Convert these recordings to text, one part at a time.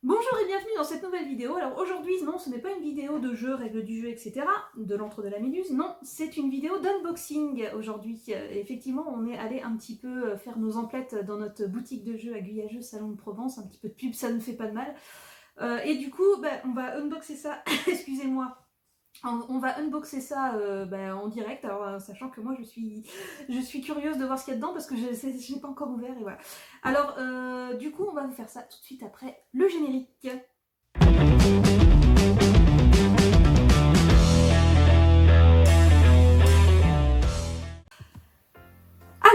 Bonjour et bienvenue dans cette nouvelle vidéo. Alors aujourd'hui, non, ce n'est pas une vidéo de jeu, règles du jeu, etc. de l'antre de la Méduse, non, c'est une vidéo d'unboxing aujourd'hui. Effectivement, on est allé un petit peu faire nos emplettes dans notre boutique de jeux à Guyageux, Salon de Provence, un petit peu de pub, ça ne fait pas de mal. Et du coup, on va unboxer ça, excusez-moi. On va unboxer ça en direct, alors sachant que moi je suis curieuse de voir ce qu'il y a dedans parce que je n'ai pas encore ouvert et voilà. Alors du coup on va vous faire ça tout de suite après le générique.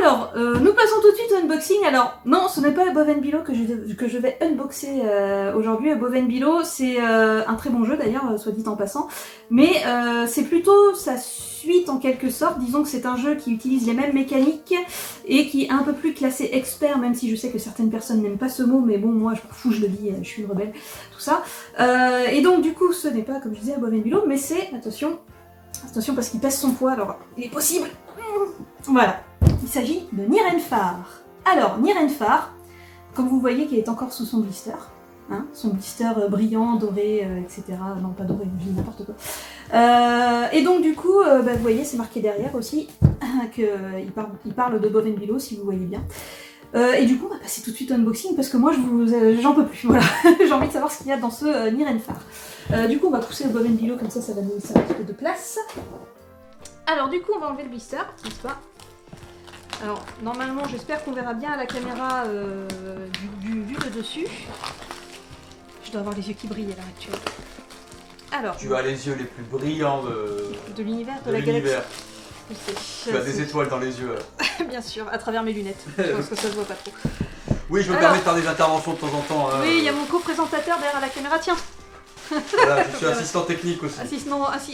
Alors, nous passons tout de suite au unboxing. Alors, non, ce n'est pas Above and Below que je vais unboxer aujourd'hui. Above and Below, c'est un très bon jeu d'ailleurs, soit dit en passant. Mais c'est plutôt sa suite en quelque sorte. Disons que c'est un jeu qui utilise les mêmes mécaniques et qui est un peu plus classé expert, même si je sais que certaines personnes n'aiment pas ce mot. Mais bon, moi, je m'en fous, je le dis, je suis une rebelle, tout ça. Et donc, du coup, ce n'est pas, comme je disais, Above and Below, mais c'est, attention parce qu'il pèse son poids, alors il est possible. Voilà. Il s'agit de Nirenfar. Alors, Nirenfar, comme vous voyez qu'il est encore sous son blister, hein, son blister brillant, doré, etc. Non, pas doré, je dis n'importe quoi. Et donc du coup, vous voyez, c'est marqué derrière aussi qu'il parle de Above and Below, si vous voyez bien. Et du coup, on va passer tout de suite au unboxing parce que moi, j'en peux plus. Voilà, j'ai envie de savoir ce qu'il y a dans ce Nirenfar. Du coup, on va pousser Above and Below comme ça va nous laisser un petit peu de place. Alors du coup, on va enlever le blister, n'est-ce pas? Alors, normalement, j'espère qu'on verra bien à la caméra vu de dessus. Je dois avoir les yeux qui brillent à l'heure actuelle. Alors, tu as les yeux les plus brillants de l'univers, de la galaxie. Tu as des étoiles dans les yeux. Bien sûr, à travers mes lunettes. Je pense que ça se voit pas trop. Oui, je me permets de faire des interventions de temps en temps. Oui, il y a mon co-présentateur derrière la caméra, tiens. Voilà, je suis assistant technique aussi.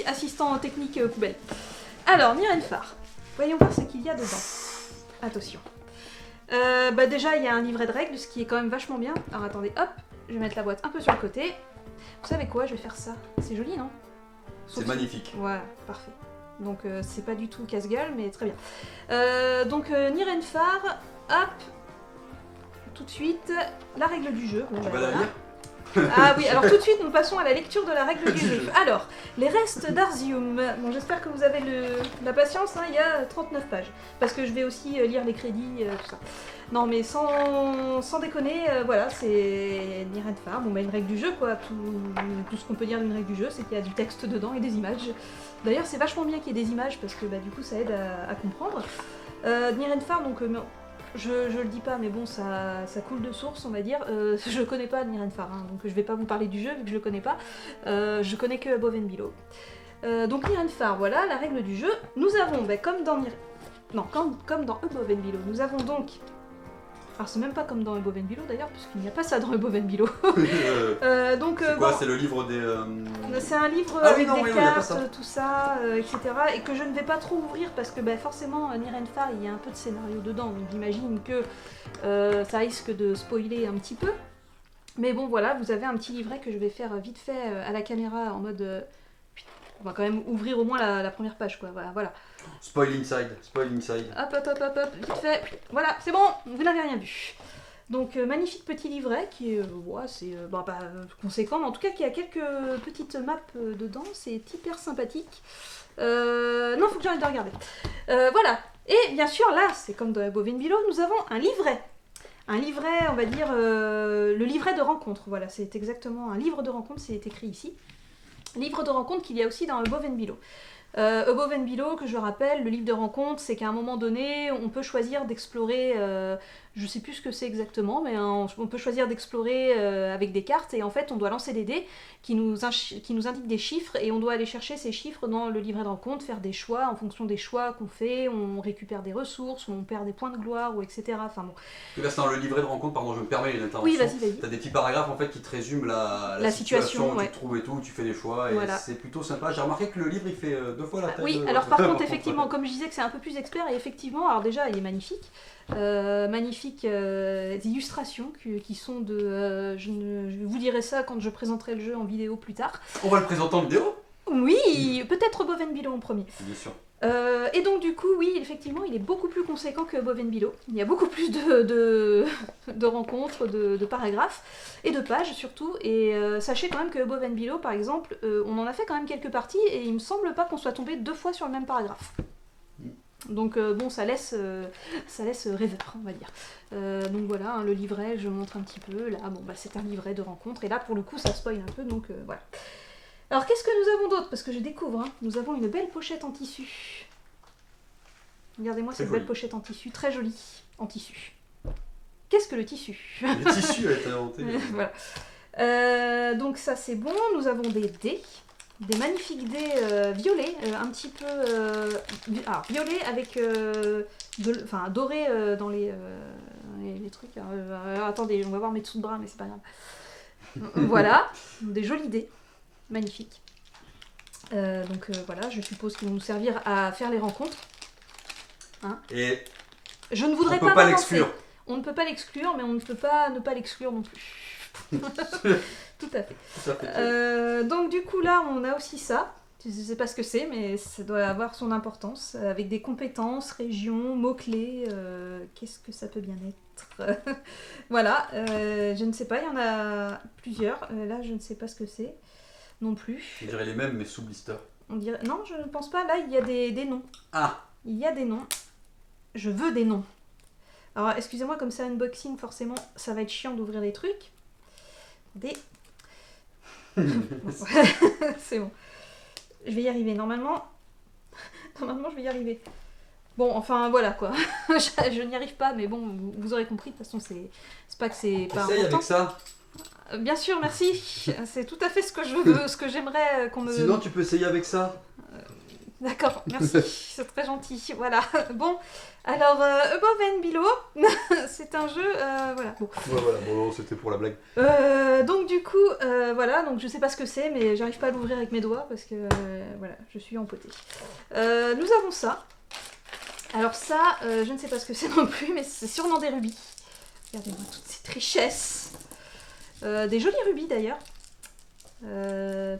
Assistant technique poubelle. Alors, Nirenfar. Voyons voir ce qu'il y a dedans. Attention. Déjà, il y a un livret de règles, ce qui est quand même vachement bien. Alors attendez, hop, je vais mettre la boîte un peu sur le côté. Vous savez quoi, je vais faire ça. C'est joli, non? C'est magnifique. Voilà, parfait. Donc c'est pas du tout casse-gueule, mais très bien. Nirenfar, hop, tout de suite, la règle du jeu. Tu vas la lire? Ah oui, alors tout de suite, nous passons à la lecture de la règle du jeu. Alors, les restes d'Arzium. Bon, j'espère que vous avez la patience, hein, il y a 39 pages. Parce que je vais aussi lire les crédits, tout ça. Non, mais sans déconner, voilà, c'est Nirenfar. Bon, une règle du jeu, quoi. Tout ce qu'on peut dire d'une règle du jeu, c'est qu'il y a du texte dedans et des images. D'ailleurs, c'est vachement bien qu'il y ait des images, parce que du coup, ça aide à comprendre. Nirenfar, donc... Je le dis pas, mais bon, ça coule de source, on va dire. Je connais pas Nirenfar, hein, donc je vais pas vous parler du jeu vu que je le connais pas. Je connais que Above and Below. Donc Nirenfar, voilà, la règle du jeu. Nous avons, comme dans Above and Below, nous avons donc... Alors c'est même pas comme dans Above and Below d'ailleurs, puisqu'il n'y a pas ça dans Above and Below. C'est quoi, c'est le livre des... C'est un livre avec des cartes, tout ça, etc. Et que je ne vais pas trop ouvrir parce que forcément, Nirenfar, il y a un peu de scénario dedans. Donc j'imagine que ça risque de spoiler un petit peu. Mais bon, voilà, vous avez un petit livret que je vais faire vite fait à la caméra en mode... on va quand même ouvrir au moins la première page, quoi. Voilà. Spoil inside. Hop, vite fait. Voilà, c'est bon, vous n'avez rien vu. Donc magnifique petit livret qui est assez pas conséquent, mais en tout cas qui a quelques petites maps dedans, c'est hyper sympathique. Non, faut que j'arrête de regarder. Voilà, et bien sûr là, c'est comme dans Above and Below, nous avons un livret. Un livret, on va dire, le livret de rencontre, voilà, c'est exactement un livre de rencontre, c'est écrit ici. Livre de rencontre qu'il y a aussi dans Above and Below. Above and Below, que je rappelle, le livre de rencontre, c'est qu'à un moment donné, on peut choisir d'explorer, je sais plus ce que c'est exactement, mais on peut choisir d'explorer avec des cartes, et en fait, on doit lancer des dés qui nous indiquent des chiffres, et on doit aller chercher ces chiffres dans le livret de rencontre, faire des choix, en fonction des choix qu'on fait, on récupère des ressources, on perd des points de gloire, ou etc. Enfin bon. Là, c'est dans le livret de rencontre, pardon, je me permets une intervention. Oui, vas-y. T'as des petits paragraphes en fait qui te résument la situation où tu te trouves et tout, tu fais des choix, et voilà. C'est plutôt sympa. J'ai remarqué que le livre, il fait 2 fois la taille. Oui, alors par contre, effectivement, comme je disais que c'est un peu plus expert, et effectivement, alors déjà, il est magnifique. Magnifiques illustrations qui sont de... je vous dirai ça quand je présenterai le jeu en vidéo plus tard. On va le présenter en vidéo? Oui, peut-être Bougainville en premier. Bien sûr. Et donc du coup, oui, effectivement, il est beaucoup plus conséquent que Bougainville. Il y a beaucoup plus de rencontres, de paragraphes et de pages surtout. Et sachez quand même que Bougainville, par exemple, on en a fait quand même quelques parties et il me semble pas qu'on soit tombé 2 fois sur le même paragraphe. Donc bon, ça laisse rêveur, on va dire. Donc voilà, hein, le livret, je montre un petit peu. Là, bon, bah, c'est un livret de rencontre. Et là, pour le coup, ça spoil un peu, donc voilà. Alors, qu'est-ce que nous avons d'autre? Parce que je découvre, hein, nous avons une belle pochette en tissu. Regardez-moi cette belle pochette en tissu, très jolie, en tissu. Qu'est-ce que le tissu? Le tissu a été inventé. Voilà. Donc ça, c'est bon. Nous avons des dés. Des magnifiques dés violets, un petit peu violets avec doré dans les trucs. Attendez, on va voir mes dessous de bras, mais c'est pas grave. Voilà, des jolis dés, magnifiques. Donc voilà, je suppose qu'ils vont nous servir à faire les rencontres. Hein, et je ne voudrais pas l'exclure. On ne peut pas l'exclure, mais on ne peut pas ne pas l'exclure non plus. Tout à fait. Donc du coup là on a aussi ça, je ne sais pas ce que c'est mais ça doit avoir son importance, avec des compétences, régions, mots-clés, qu'est-ce que ça peut bien être. Voilà, je ne sais pas, il y en a plusieurs, là je ne sais pas ce que c'est non plus. On dirait les mêmes mais sous blister. Non, je ne pense pas, là il y a des noms. Ah. Il y a des noms, je veux des noms. Alors excusez-moi, comme c'est un unboxing forcément ça va être chiant d'ouvrir des trucs. C'est bon. Je vais y arriver. Normalement, je vais y arriver. Bon, enfin, voilà, quoi. je n'y arrive pas, mais bon, vous aurez compris. De toute façon, c'est pas que c'est pas important. Avec ça. Bien sûr, merci. C'est tout à fait ce que je veux, ce que j'aimerais qu'on me... Sinon, tu peux essayer avec ça. D'accord, merci, c'est très gentil. Voilà. Bon, alors, Above and Below, c'est un jeu, voilà. Bon. Ouais, voilà, bon, c'était pour la blague. Donc du coup, voilà, donc je sais pas ce que c'est, mais j'arrive pas à l'ouvrir avec mes doigts parce que, voilà, je suis empotée. Nous avons ça. Alors ça, je ne sais pas ce que c'est non plus, mais c'est sûrement des rubis. Regardez-moi toutes ces richesses. Des jolis rubis d'ailleurs.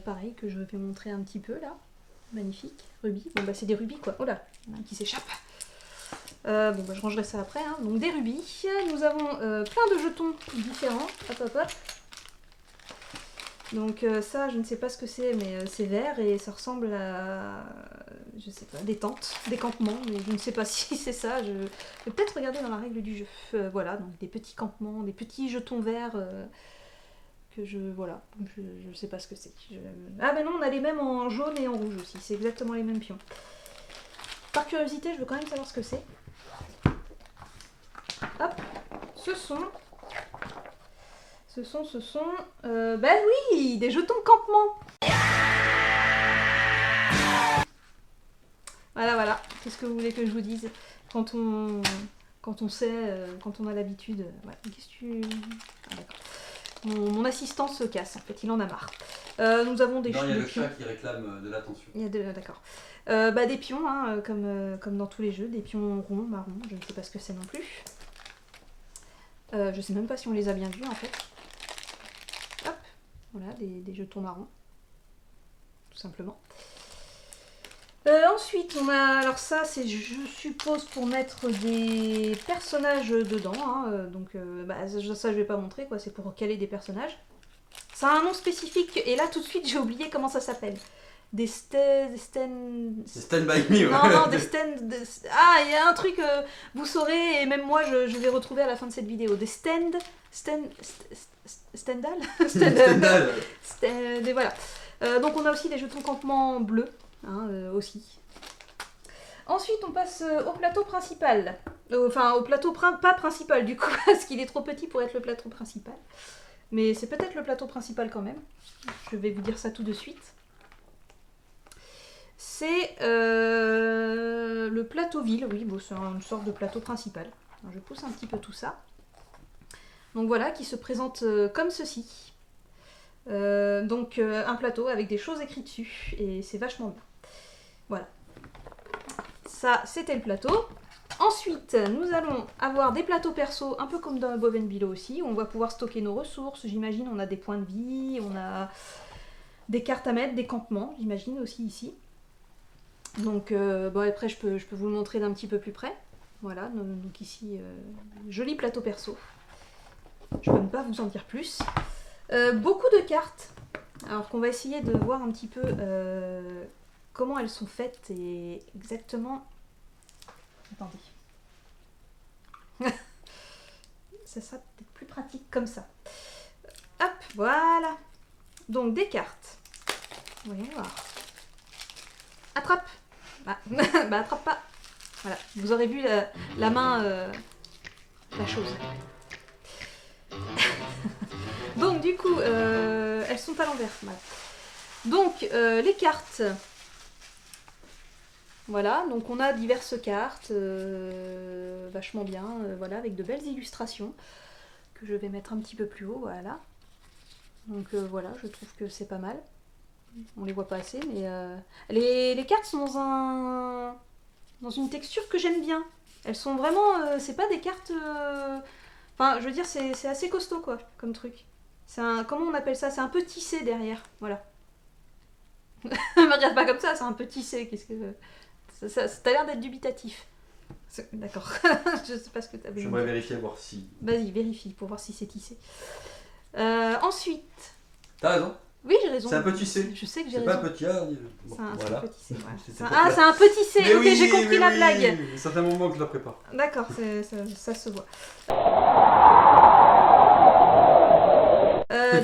Pareil, que je vais montrer un petit peu là. Magnifique, rubis. Bon bah c'est des rubis quoi. Oh là, il y en a un qui s'échappe. Bon bah je rangerai ça après. Hein. Donc des rubis. Nous avons plein de jetons différents. Hop hop hop. Donc ça, je ne sais pas ce que c'est, mais c'est vert et ça ressemble à, je sais pas, des tentes, des campements, mais je ne sais pas si c'est ça. Je vais peut-être regarder dans la règle du jeu. Voilà, donc des petits campements, des petits jetons verts que voilà, je ne sais pas ce que c'est. Ah ben non, on a les mêmes en jaune et en rouge aussi, c'est exactement les mêmes pions. Par curiosité, je veux quand même savoir ce que c'est. Hop, ce sont, ben oui, des jetons de campement. Voilà, qu'est-ce que vous voulez que je vous dise quand on sait, quand on a l'habitude. Voilà. Qu'est-ce que tu... Ah d'accord. Mon assistant se casse, en fait, il en a marre. Nous avons des... Non, il y a le chat qui réclame de l'attention. D'accord. Des pions, hein, comme dans tous les jeux, des pions ronds, marrons, je ne sais pas ce que c'est non plus. Je sais même pas si on les a bien vus, en fait. Hop, voilà, des jetons marrons. Tout simplement. Ensuite, on a... Alors ça, c'est, je suppose, pour mettre des personnages dedans. Hein, donc, ça, je vais pas montrer, quoi. C'est pour caler des personnages. Ça a un nom spécifique. Et là, tout de suite, j'ai oublié comment ça s'appelle. Des stand by me, ouais. Non, des stand... Ah, il y a un truc, vous saurez, et même moi, je vais retrouver à la fin de cette vidéo. Des Stendhal. Et voilà. Donc, on a aussi des jetons campement bleus. Hein, aussi. Ensuite, on passe au plateau principal. Enfin, au plateau pas principal du coup, parce qu'il est trop petit pour être le plateau principal. Mais c'est peut-être le plateau principal quand même. Je vais vous dire ça tout de suite. C'est le plateau ville, oui, bon, c'est une sorte de plateau principal. Alors, je pousse un petit peu tout ça. Donc voilà, qui se présente comme ceci. Donc un plateau avec des choses écrites dessus, et c'est vachement bien. Voilà. Ça, c'était le plateau. Ensuite, nous allons avoir des plateaux perso, un peu comme dans Above and Below aussi, où on va pouvoir stocker nos ressources. J'imagine, on a des points de vie, on a des cartes à mettre, des campements, j'imagine aussi ici. Donc bon, après je peux vous le montrer d'un petit peu plus près. Voilà, donc ici, joli plateau perso. Je peux ne pas vous en dire plus. Beaucoup de cartes. Alors qu'on va essayer de voir un petit peu comment elles sont faites et exactement... Attendez. Ça sera peut-être plus pratique comme ça. Hop, voilà. Donc des cartes. Voyons voir. Attrape. Bah, bah attrape pas. Voilà, vous aurez vu la main, la chose. Donc du coup, elles sont à l'envers. Voilà. Donc les cartes. Voilà, donc on a diverses cartes, vachement bien, voilà, avec de belles illustrations que je vais mettre un petit peu plus haut, voilà. Donc voilà, je trouve que c'est pas mal. On les voit pas assez, mais les cartes sont dans une texture que j'aime bien. Elles sont vraiment, c'est pas des cartes, enfin, je veux dire, c'est assez costaud quoi, comme truc. C'est un, comment on appelle ça? C'est un peu tissé derrière, voilà. Me regarde pas comme ça, c'est un peu tissé, qu'est-ce que... T'as l'air d'être dubitatif. D'accord. Je sais pas ce que t'as besoin. J'aimerais vérifier, voir si... Vas-y, vérifie, pour voir si c'est tissé. Ensuite... T'as raison. Oui, j'ai raison. C'est un peu tissé. Je sais que j'ai raison. C'est pas un petit... Bon, c'est un peu tissé, voilà. Ah, c'est un peu tissé. Mais ok, oui, j'ai compris la blague. Ça fait un moment que je la prépare. D'accord, ça se voit.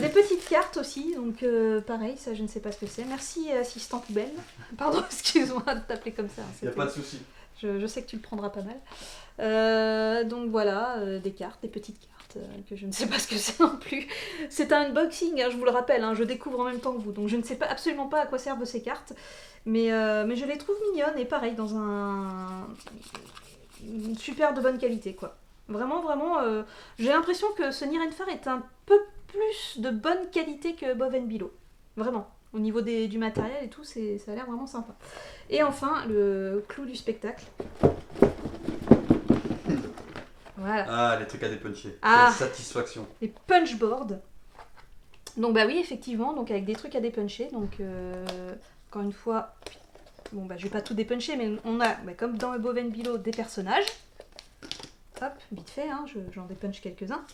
Des petites cartes aussi, donc pareil, ça je ne sais pas ce que c'est. Merci assistant poubelle. Pardon, excuse-moi de t'appeler comme ça. Il n'y a pas de souci. Je sais que tu le prendras pas mal. Donc voilà, des cartes, des petites cartes, que je ne sais pas ce que c'est non plus. C'est un unboxing, hein, je vous le rappelle, hein, je découvre en même temps que vous, donc je ne sais pas, absolument pas à quoi servent ces cartes. Mais je les trouve mignonnes et pareil, dans une super de bonne qualité, quoi. Vraiment, j'ai l'impression que ce Nirenfar est un peu plus de bonne qualité que Above and Below. Vraiment. Au niveau du matériel et tout, ça a l'air vraiment sympa. Et enfin, le clou du spectacle. Voilà. Ah, les trucs à dépuncher. Ah, quelle satisfaction. Les punchboards. Donc bah oui, effectivement, donc avec des trucs à dépuncher. Donc encore une fois, bon bah je vais pas tout dépuncher, mais on a, bah, comme dans Above and Below, des personnages. Hop, vite fait, hein, j'en dépunch quelques-uns.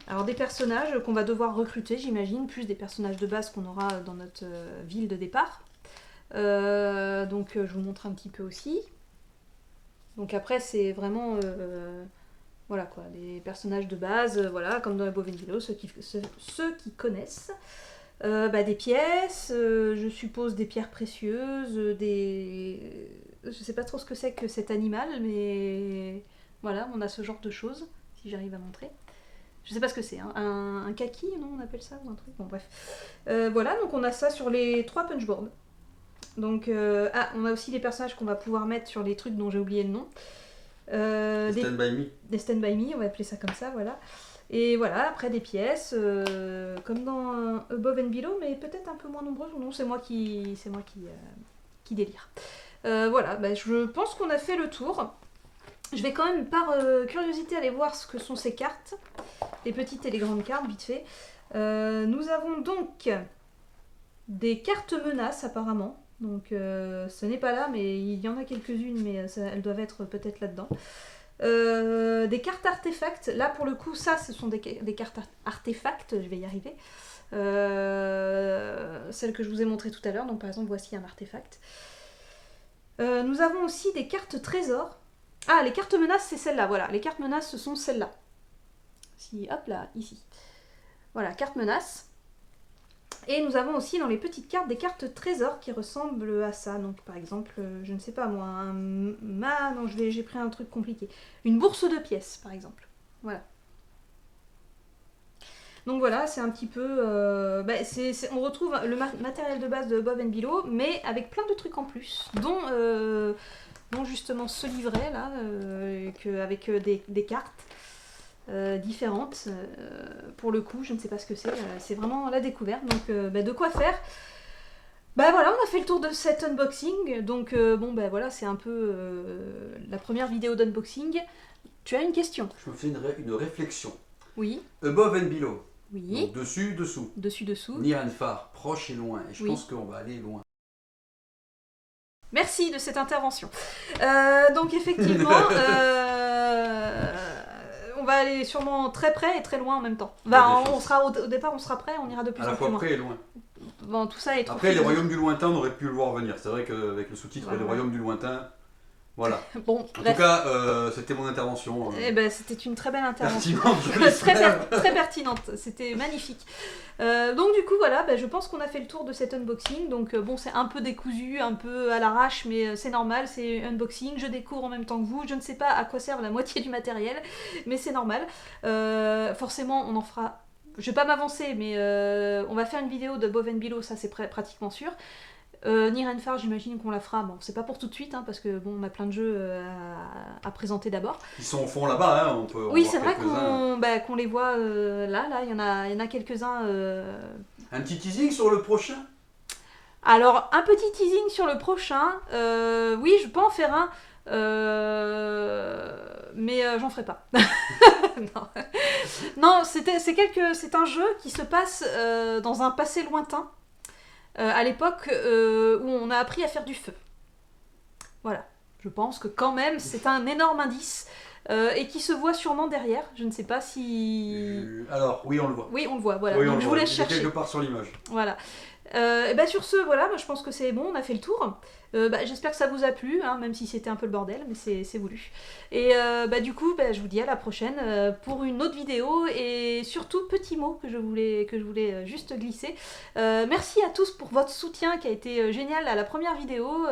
Alors des personnages qu'on va devoir recruter, j'imagine, plus des personnages de base qu'on aura dans notre ville de départ. Donc je vous montre un petit peu aussi. Donc après c'est vraiment voilà quoi, des personnages de base, voilà, comme dans Above and Below, ceux qui connaissent. Des pièces, je suppose des pierres précieuses, je sais pas trop ce que c'est que cet animal, mais voilà, on a ce genre de choses, si j'arrive à montrer. Je sais pas ce que c'est, hein. Un kaki, non, on appelle ça, ou un truc, bon bref. Voilà, donc on a ça sur les 3 punchboards. Donc, on a aussi des personnages qu'on va pouvoir mettre sur les trucs dont j'ai oublié le nom. Des Stand By Me. Des Stand By Me, on va appeler ça comme ça, voilà. Et voilà, après des pièces, comme dans Above and Below, mais peut-être un peu moins nombreuses, ou non, c'est moi qui délire. Voilà, je pense qu'on a fait le tour. Je vais quand même, par curiosité, aller voir ce que sont ces cartes. Les petites et les grandes cartes, vite fait. Nous avons donc des cartes menaces, apparemment. Donc, ce n'est pas là, mais il y en a quelques-unes, mais elles doivent être peut-être là-dedans. Des cartes artefacts. Là, pour le coup, ça, ce sont des cartes artefacts. Je vais y arriver. Celles que je vous ai montrées tout à l'heure. Donc, par exemple, voici un artefact. Nous avons aussi des cartes trésors. Ah, les cartes menaces, c'est celle-là, voilà. Les cartes menaces, ce sont celles-là. Si, hop là, ici. Voilà, carte menace. Et nous avons aussi dans les petites cartes des cartes trésors qui ressemblent à ça. Donc, par exemple, je ne sais pas moi, non, j'ai pris un truc compliqué. Une bourse de pièces, par exemple. Voilà. Donc voilà, c'est un petit peu... on retrouve le matériel de base de Above and Below, mais avec plein de trucs en plus, dont justement ce livret là, avec des cartes différentes. Pour le coup, je ne sais pas ce que c'est vraiment la découverte, donc de quoi faire. Voilà, on a fait le tour de cet unboxing, donc voilà, c'est un peu la première vidéo d'unboxing. Tu as une question? Je me fais une réflexion. Oui. Above and Below, Oui. Donc dessus, dessous. Dessus, dessous. Nirenfar, proche et loin. Et je pense qu'on va aller loin. Merci de cette intervention. Donc effectivement, on va aller sûrement très près et très loin en même temps. On sera au départ, on sera près, on ira de plus en plus loin. À la fois près et loin. Bon, tout ça est trop. Après, les royaumes du lointain, on aurait pu le voir venir. C'est vrai qu'avec le sous-titre, les royaumes du lointain. Voilà. Bon, en tout cas, c'était mon intervention. C'était une très belle intervention. Pertinente, très pertinente. C'était magnifique. Donc du coup, voilà, je pense qu'on a fait le tour de cet unboxing. Donc bon, c'est un peu décousu, un peu à l'arrache, mais c'est normal, c'est unboxing. Je découvre en même temps que vous. Je ne sais pas à quoi servent la moitié du matériel, mais c'est normal. Forcément, on en fera... Je vais pas m'avancer, mais on va faire une vidéo de Boven Below, ça c'est pratiquement sûr. Nirenfar, j'imagine qu'on la fera. Bon, c'est pas pour tout de suite, parce que bon, on a plein de jeux à présenter d'abord. Ils sont au fond là-bas, on peut. Oui, c'est vrai qu'on les voit là, il y en a quelques-uns. Un petit teasing sur le prochain. Alors, un petit teasing sur le prochain. Oui, je peux en faire un. Mais j'en ferai pas. Non, c'est un jeu qui se passe dans un passé lointain. À l'époque où on a appris à faire du feu. Voilà. Je pense que quand même, c'est un énorme indice et qui se voit sûrement derrière. Je ne sais pas si... Alors, oui, on le voit. Oui, on le voit, voilà. Oui, donc je vous laisse chercher. Quelque part sur l'image. Voilà. Sur ce, voilà, je pense que c'est bon, on a fait le tour. J'espère que ça vous a plu, même si c'était un peu le bordel, mais c'est voulu. Et du coup, je vous dis à la prochaine pour une autre vidéo et surtout petit mot que je voulais juste glisser. Merci à tous pour votre soutien qui a été génial à la première vidéo.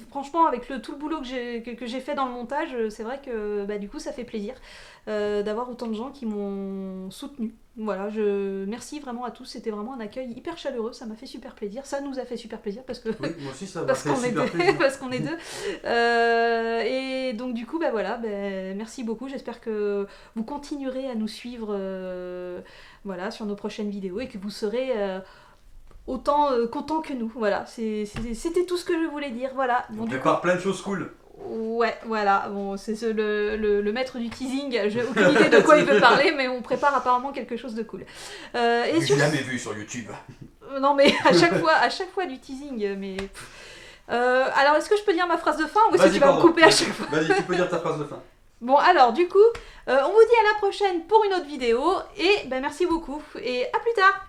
Franchement, avec tout le boulot que j'ai fait dans le montage, c'est vrai que du coup ça fait plaisir d'avoir autant de gens qui m'ont soutenu. Voilà, merci vraiment à tous, c'était vraiment un accueil hyper chaleureux, ça m'a fait super plaisir, ça nous a fait super plaisir parce que oui, moi aussi ça m'a fait super plaisir parce qu'on est deux. Et donc du coup merci beaucoup, j'espère que vous continuerez à nous suivre sur nos prochaines vidéos et que vous serez autant contents que nous. Voilà, c'était tout ce que je voulais dire. Voilà. On prépare plein de choses cool. Ouais, voilà, bon, c'est le maître du teasing, j'ai aucune idée de quoi il veut parler, mais on prépare apparemment quelque chose de cool. J'ai jamais vu sur YouTube. Non mais à chaque fois du teasing, mais... alors est-ce que je peux dire ma phrase de fin ou est-ce que tu vas me couper à chaque fois? Vas-y, tu peux dire ta phrase de fin. Bon alors du coup, on vous dit à la prochaine pour une autre vidéo, et merci beaucoup, et à plus tard.